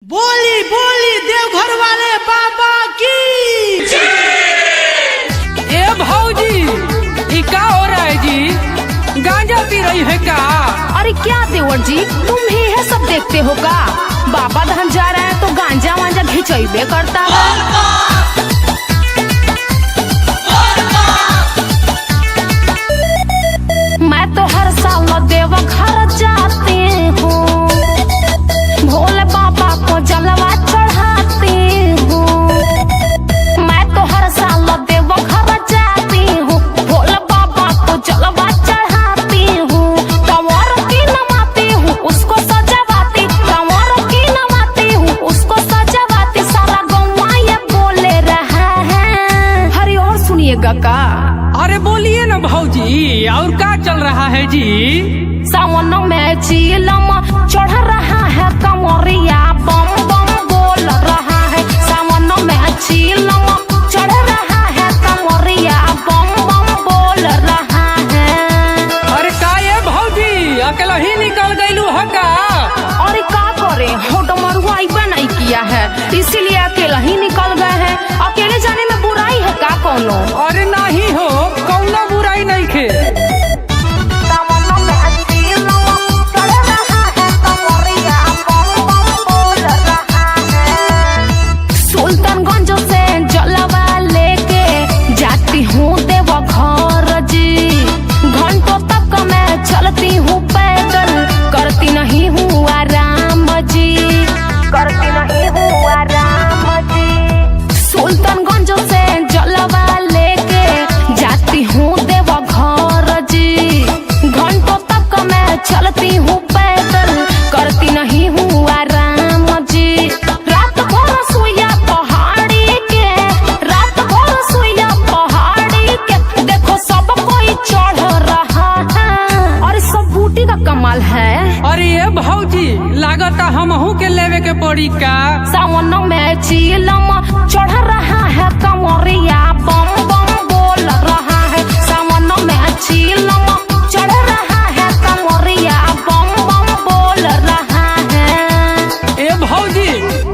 बोली बोली देवघर वाले बाबा की। ए भौजी ई का हो रहा है जी? गांजा पी रही है क्या? अरे क्या देवर जी, तुम ही है सब देखते हो का? बाबा धाम जा रहा है तो गांजा वांजा घिंचैबे करता है। मैं तो हर साल देवघर जाती हूँ, भोले बाबा को जलवा चढ़ाती हूँ। मैं तो हर साल देवघर जाती हूँ, भोले बाबा को जलवा चढ़ाती हूँ। कंवर की नमाती हूँ, उसको सजावाती, कंवर की नमाती हूँ, उसको सजावाती। सारा गौवा ये बोले रहा है। हरी और सुनिएगा का? अरे बोलिए ना भौजी, और क्या चल रहा है जी? सावन में चीलम चढ़ रहा है, कमरिया बम बम बोल रहा है। सावन में चीलम चढ़ रहा है, कमरिया बम बम बोल रहा है। अरे का ये भौजी अकेला ही निकल गईलू है का? अरे का करे, होटमरुआ नहीं किया है, इसीलिए अकेला ही निकल गए हैं। अकेले जाने में बुराई है का कोनो? अरे नहीं हो, कौनो बुराई नहीं खे। सुल्तानगंज से जलवा लेके जाती हूँ देवघर जी। घंटों तक मैं चलती हूँ पैदल, करती नहीं हूँ आराम जी, करती नहीं हूँ आराम जी। सुल्तानगंज से जलवा लेके जाती हूँ देवघर जी। घंटों तक मैं चलती हूँ पैदल, करती नहीं हूँ आराम जी। रात भर सुइया पहाड़ी के, रात भर सुइया पहाड़ी के, देखो सब कोई चढ़ रहा है। और सब बूटी का कमाल है। अरे ये भौजी लागत हमहू के लेवे के पड़ी का? सावन में चीलम चढ़ रहा है, कमरिया बम बम बोल रहा है। सावन में चीलम चढ़ रहा है, कमरिया बम बम बोल रहा है। ए भौजी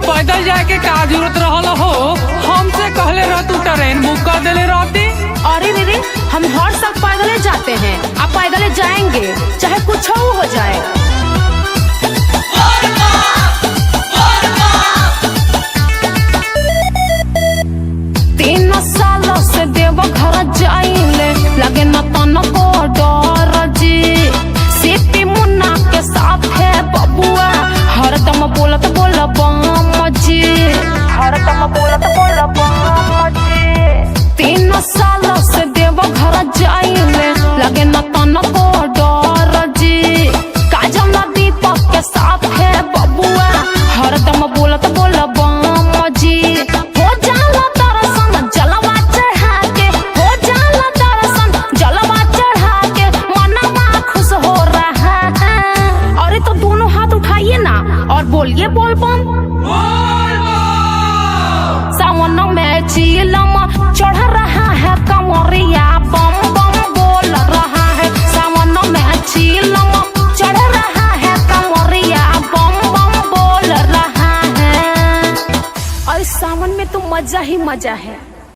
पैदल जाए के का जरूरत रहल हो? हमसे कहले रह तू ट्रेन बुक कर देले रहती। अरे दीदी, हम हर साल पैदल जाते हैं, आप पैदल जाएंगे चाहे कुछ हो जाए। 3 साल से देवघर जाइले, लगे न तन को डर जी। सीपी मुन्ना के साथ है बबुआ, हरदम बोलत बोल बम जी, हरदम बोलत बोल बम जी। 3 साल से देवघर जाइले, लगे न तन को डर जी। काजल दीपक के साथ है बबुआ, हरदम बोलत बोल बम जी। हो जाला दर्शन जलवा चढ़ा के, हो जाला दर्शन जलवा चढ़ा के, मनवा खुश हो रहा है। अरे तो दोनों हाथ उठाइए ना और बोलिए बोल बम। सावन में चीलम चढ़ रहा है, कमरिया बम बम बोल रहा है। सावन में चीलम चढ़ रहा है, कमरिया बम बम बोल रहा है। और सावन में तो मजा ही मजा है।